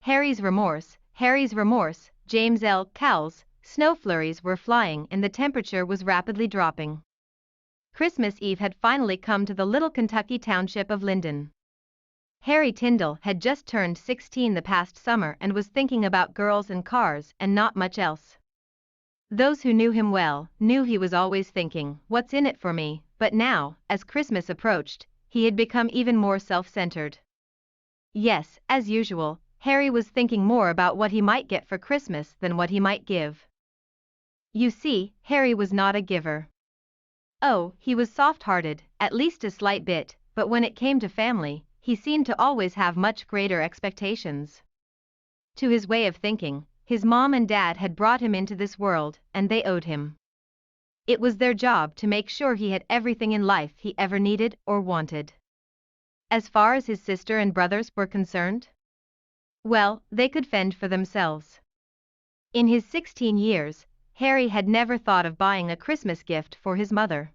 Harry's remorse, Harry's remorse, James L. Cowles. Snow flurries were flying and the temperature was rapidly dropping. Christmas Eve had finally come to the little Kentucky township of Linden. Harry Tyndall had just turned 16 the past summer and was thinking about girls and cars and not much else. Those who knew him well knew he was always thinking, "What's in it for me?" But now, as Christmas approached, he had become even more self-centered. Yes, as usual, Harry was thinking more about what he might get for Christmas than what he might give. You see, Harry was not a giver. Oh, he was soft-hearted, at least a slight bit, but when it came to family, he seemed to always have much greater expectations. To his way of thinking, his mom and dad had brought him into this world, and they owed him. It was their job to make sure he had everything in life he ever needed or wanted. As far as his sister and brothers were concerned, well, they could fend for themselves. In his 16 years, Harry had never thought of buying a Christmas gift for his mother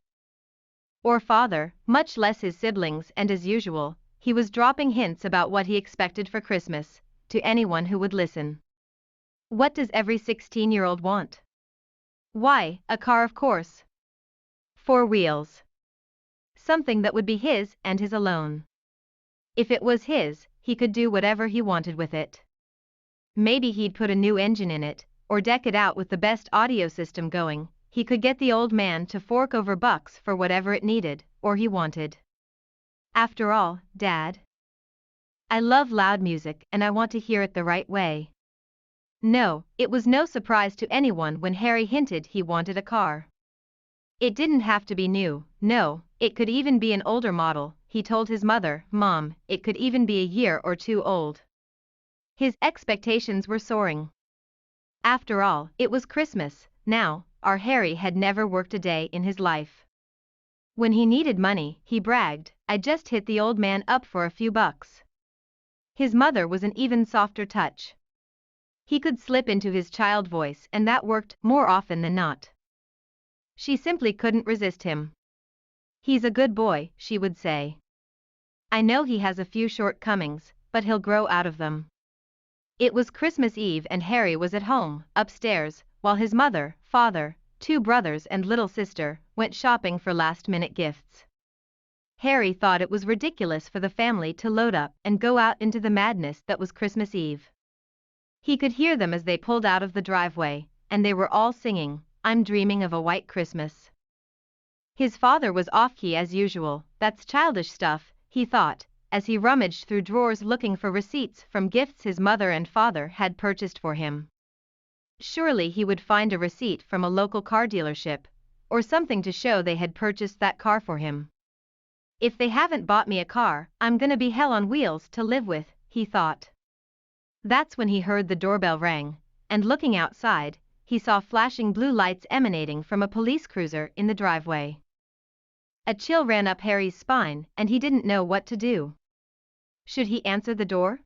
or father, much less his siblings, and as usual, he was dropping hints about what he expected for Christmas, to anyone who would listen. What does every 16-year-old want? Why, a car, of course. 4 wheels. Something that would be his and his alone. If it was his, he could do whatever he wanted with it. Maybe he'd put a new engine in it, or deck it out with the best audio system going. He could get the old man to fork over bucks for whatever it needed, or he wanted. After all, Dad, I love loud music and I want to hear it the right way. No, it was no surprise to anyone when Harry hinted he wanted a car. It didn't have to be new, no, it could even be an older model. He told his mother, "Mom, it could even be a year or two old." His expectations were soaring. After all, it was Christmas. Now, our Harry had never worked a day in his life. When he needed money, he bragged, "I just hit the old man up for a few bucks." His mother was an even softer touch. He could slip into his child voice and that worked more often than not. She simply couldn't resist him. "He's a good boy," she would say. "I know he has a few shortcomings, but he'll grow out of them." It was Christmas Eve and Harry was at home, upstairs, while his mother, father, 2 brothers and little sister went shopping for last-minute gifts. Harry thought it was ridiculous for the family to load up and go out into the madness that was Christmas Eve. He could hear them as they pulled out of the driveway, and they were all singing, "I'm Dreaming of a White Christmas." His father was off-key as usual. "That's childish stuff," he thought, as he rummaged through drawers looking for receipts from gifts his mother and father had purchased for him. Surely he would find a receipt from a local car dealership, or something to show they had purchased that car for him. "If they haven't bought me a car, I'm gonna be hell on wheels to live with," he thought. That's when he heard the doorbell ring, and looking outside, he saw flashing blue lights emanating from a police cruiser in the driveway. A chill ran up Harry's spine and he didn't know what to do. Should he answer the door?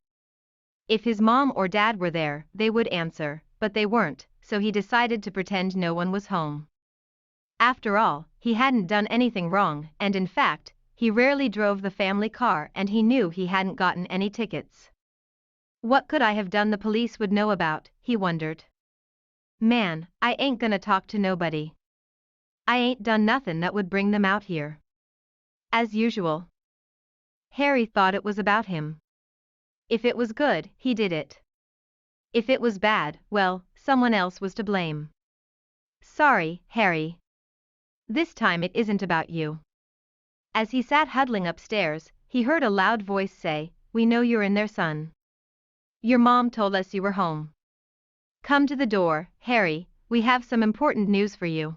If his mom or dad were there, they would answer, but they weren't, so he decided to pretend no one was home. After all, he hadn't done anything wrong, and in fact, he rarely drove the family car and he knew he hadn't gotten any tickets. What could I have done the police would know about, he wondered. Man, I ain't gonna talk to nobody. I ain't done nothing that would bring them out here. As usual. Harry thought it was about him. If it was good, he did it. If it was bad, well, someone else was to blame. Sorry, Harry. This time it isn't about you. As he sat huddling upstairs, he heard a loud voice say, "We know you're in there, son. Your mom told us you were home. Come to the door, Harry, we have some important news for you."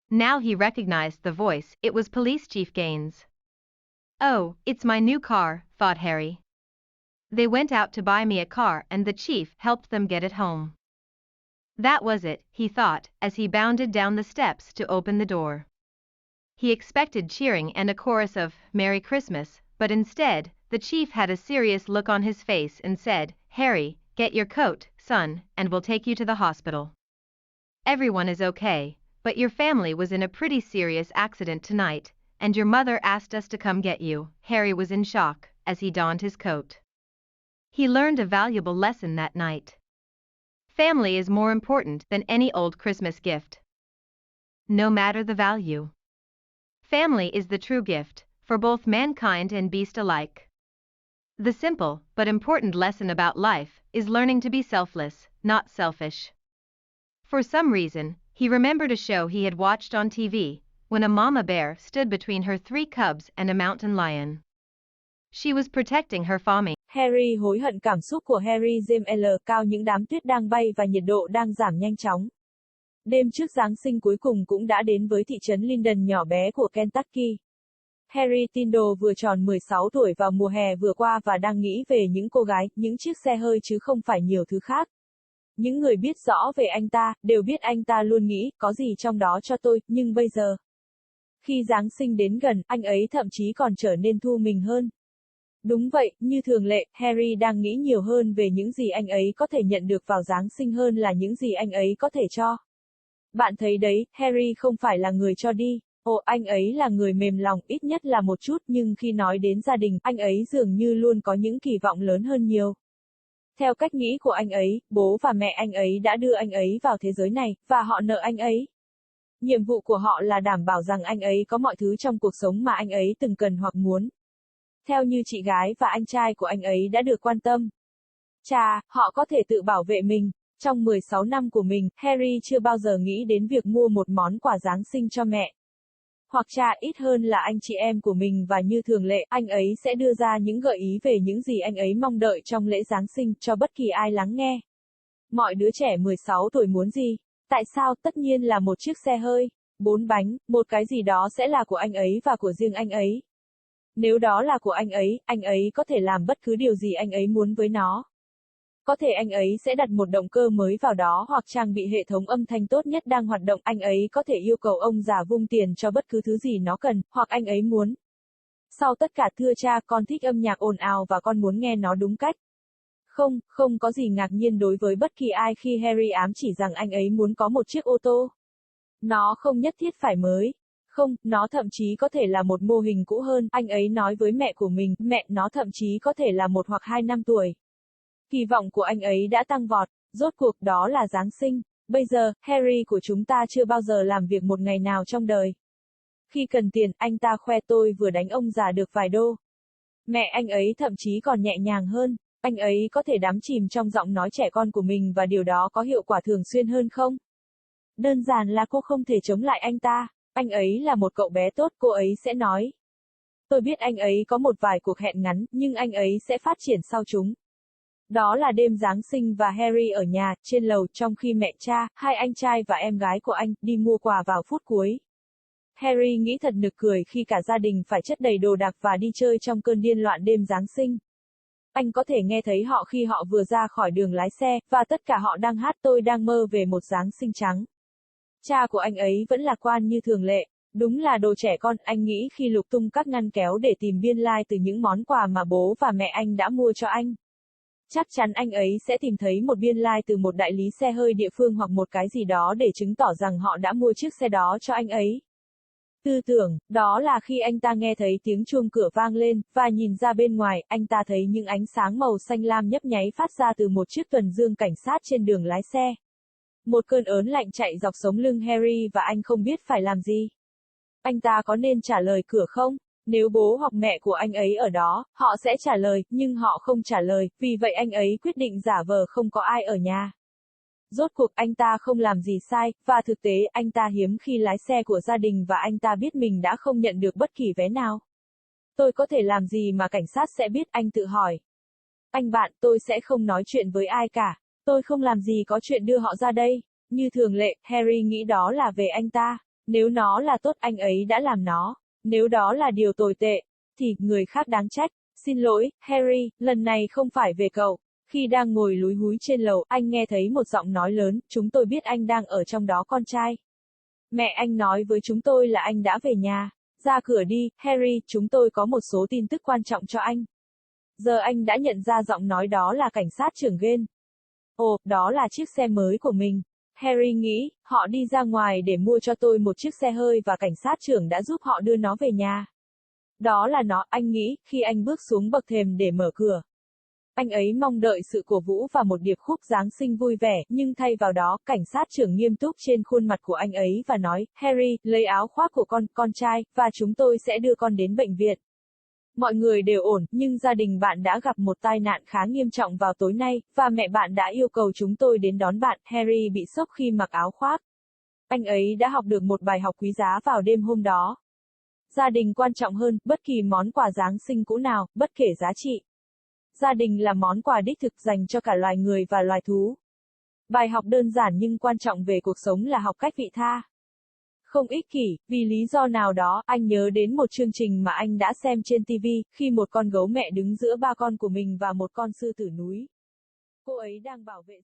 Now he recognized the voice, it was Police Chief Gaines. "Oh, it's my new car," thought Harry. "They went out to buy me a car and the chief helped them get it home." That was it, he thought, as he bounded down the steps to open the door. He expected cheering and a chorus of "Merry Christmas," but instead, the chief had a serious look on his face and said, "Harry, get your coat, son, and we'll take you to the hospital. Everyone is okay, but your family was in a pretty serious accident tonight, and your mother asked us to come get you." Harry was in shock as he donned his coat. He learned a valuable lesson that night. Family is more important than any old Christmas gift. No matter the value. Family is the true gift, for both mankind and beast alike. The simple, but important lesson about life is learning to be selfless, not selfish. For some reason, he remembered a show he had watched on TV, when a mama bear stood between her 3 cubs and a mountain lion. She was protecting her family. Harry hối hận cảm xúc của Harry James L. Cao những đám tuyết đang bay và nhiệt độ đang giảm nhanh chóng. Đêm trước Giáng sinh cuối cùng cũng đã đến với thị trấn Linden nhỏ bé của Kentucky. Harry Tyndall vừa tròn 16 tuổi vào mùa hè vừa qua và đang nghĩ về những cô gái, những chiếc xe hơi chứ không phải nhiều thứ khác. Những người biết rõ về anh ta, đều biết anh ta luôn nghĩ, có gì trong đó cho tôi, nhưng bây giờ. Khi Giáng sinh đến gần, anh ấy thậm chí còn trở nên thu mình hơn. Đúng vậy, như thường lệ, Harry đang nghĩ nhiều hơn về những gì anh ấy có thể nhận được vào Giáng sinh hơn là những gì anh ấy có thể cho. Bạn thấy đấy, Harry không phải là người cho đi. Ồ, anh ấy là người mềm lòng, ít nhất là một chút, nhưng khi nói đến gia đình, anh ấy dường như luôn có những kỳ vọng lớn hơn nhiều. Theo cách nghĩ của anh ấy, bố và mẹ anh ấy đã đưa anh ấy vào thế giới này, và họ nợ anh ấy. Nhiệm vụ của họ là đảm bảo rằng anh ấy có mọi thứ trong cuộc sống mà anh ấy từng cần hoặc muốn. Theo như chị gái và anh trai của anh ấy đã được quan tâm. Chà, họ có thể tự bảo vệ mình. Trong 16 năm của mình, Harry chưa bao giờ nghĩ đến việc mua một món quà Giáng sinh cho mẹ. Hoặc cha, ít hơn là anh chị em của mình, và như thường lệ, anh ấy sẽ đưa ra những gợi ý về những gì anh ấy mong đợi trong lễ Giáng sinh cho bất kỳ ai lắng nghe. Mọi đứa trẻ 16 tuổi muốn gì? Tại sao? Tất nhiên là một chiếc xe hơi, 4 bánh, một cái gì đó sẽ là của anh ấy và của riêng anh ấy. Nếu đó là của anh ấy có thể làm bất cứ điều gì anh ấy muốn với nó. Có thể anh ấy sẽ đặt một động cơ mới vào đó hoặc trang bị hệ thống âm thanh tốt nhất đang hoạt động, anh ấy có thể yêu cầu ông già vung tiền cho bất cứ thứ gì nó cần, hoặc anh ấy muốn. Sau tất cả thưa cha, con thích âm nhạc ồn ào và con muốn nghe nó đúng cách. Không có gì ngạc nhiên đối với bất kỳ ai khi Harry ám chỉ rằng anh ấy muốn có một chiếc ô tô. Nó không nhất thiết phải mới. Không, nó thậm chí có thể là một mô hình cũ hơn, anh ấy nói với mẹ của mình, mẹ, nó thậm chí có thể là 1 hoặc 2 năm tuổi. Kỳ vọng của anh ấy đã tăng vọt, rốt cuộc đó là Giáng sinh. Bây giờ, Harry của chúng ta chưa bao giờ làm việc một ngày nào trong đời. Khi cần tiền, anh ta khoe tôi vừa đánh ông già được vài đô. Mẹ anh ấy thậm chí còn nhẹ nhàng hơn, anh ấy có thể đắm chìm trong giọng nói trẻ con của mình và điều đó có hiệu quả thường xuyên hơn không? Đơn giản là cô không thể chống lại anh ta. Anh ấy là một cậu bé tốt, cô ấy sẽ nói. Tôi biết anh ấy có một vài cuộc hẹn ngắn, nhưng anh ấy sẽ phát triển sau chúng. Đó là đêm Giáng sinh và Harry ở nhà, trên lầu, trong khi mẹ, cha, 2 anh trai và em gái của anh, đi mua quà vào phút cuối. Harry nghĩ thật nực cười khi cả gia đình phải chất đầy đồ đạc và đi chơi trong cơn điên loạn đêm Giáng sinh. Anh có thể nghe thấy họ khi họ vừa ra khỏi đường lái xe, và tất cả họ đang hát tôi đang mơ về một Giáng sinh trắng. Cha của anh ấy vẫn lạc quan như thường lệ. Đúng là đồ trẻ con, anh nghĩ khi lục tung các ngăn kéo để tìm biên lai từ những món quà mà bố và mẹ anh đã mua cho anh. Chắc chắn anh ấy sẽ tìm thấy một biên lai từ một đại lý xe hơi địa phương hoặc một cái gì đó để chứng tỏ rằng họ đã mua chiếc xe đó cho anh ấy. Tư tưởng, đó là khi anh ta nghe thấy tiếng chuông cửa vang lên, và nhìn ra bên ngoài, anh ta thấy những ánh sáng màu xanh lam nhấp nháy phát ra từ một chiếc tuần dương cảnh sát trên đường lái xe. Một cơn ớn lạnh chạy dọc sống lưng Harry và anh không biết phải làm gì. Anh ta có nên trả lời cửa không? Nếu bố hoặc mẹ của anh ấy ở đó, họ sẽ trả lời, nhưng họ không trả lời, vì vậy anh ấy quyết định giả vờ không có ai ở nhà. Rốt cuộc anh ta không làm gì sai, và thực tế anh ta hiếm khi lái xe của gia đình và anh ta biết mình đã không nhận được bất kỳ vé nào. Tôi có thể làm gì mà cảnh sát sẽ biết, anh tự hỏi. Anh bạn, tôi sẽ không nói chuyện với ai cả. Tôi không làm gì có chuyện đưa họ ra đây. Như thường lệ, Harry nghĩ đó là về anh ta. Nếu nó là tốt, anh ấy đã làm nó. Nếu đó là điều tồi tệ, thì người khác đáng trách. Xin lỗi, Harry, lần này không phải về cậu. Khi đang ngồi lúi húi trên lầu, anh nghe thấy một giọng nói lớn, chúng tôi biết anh đang ở trong đó con trai. Mẹ anh nói với chúng tôi là anh đã về nhà. Ra cửa đi, Harry, chúng tôi có một số tin tức quan trọng cho anh. Giờ anh đã nhận ra giọng nói đó là cảnh sát trưởng Gale. Ồ, đó là chiếc xe mới của mình. Harry nghĩ, họ đi ra ngoài để mua cho tôi một chiếc xe hơi và cảnh sát trưởng đã giúp họ đưa nó về nhà. Đó là nó, anh nghĩ, khi anh bước xuống bậc thềm để mở cửa. Anh ấy mong đợi sự cổ vũ và một điệp khúc Giáng sinh vui vẻ, nhưng thay vào đó, cảnh sát trưởng nghiêm túc trên khuôn mặt của anh ấy và nói, Harry, lấy áo khoác của con trai, và chúng tôi sẽ đưa con đến bệnh viện. Mọi người đều ổn, nhưng gia đình bạn đã gặp một tai nạn khá nghiêm trọng vào tối nay, và mẹ bạn đã yêu cầu chúng tôi đến đón bạn. Harry bị sốc khi mặc áo khoác. Anh ấy đã học được một bài học quý giá vào đêm hôm đó. Gia đình quan trọng hơn bất kỳ món quà Giáng sinh cũ nào, bất kể giá trị. Gia đình là món quà đích thực dành cho cả loài người và loài thú. Bài học đơn giản nhưng quan trọng về cuộc sống là học cách vị tha. Không ích kỷ, vì lý do nào đó, anh nhớ đến một chương trình mà anh đã xem trên TV, khi một con gấu mẹ đứng giữa ba con của mình và một con sư tử núi. Cô ấy đang bảo vệ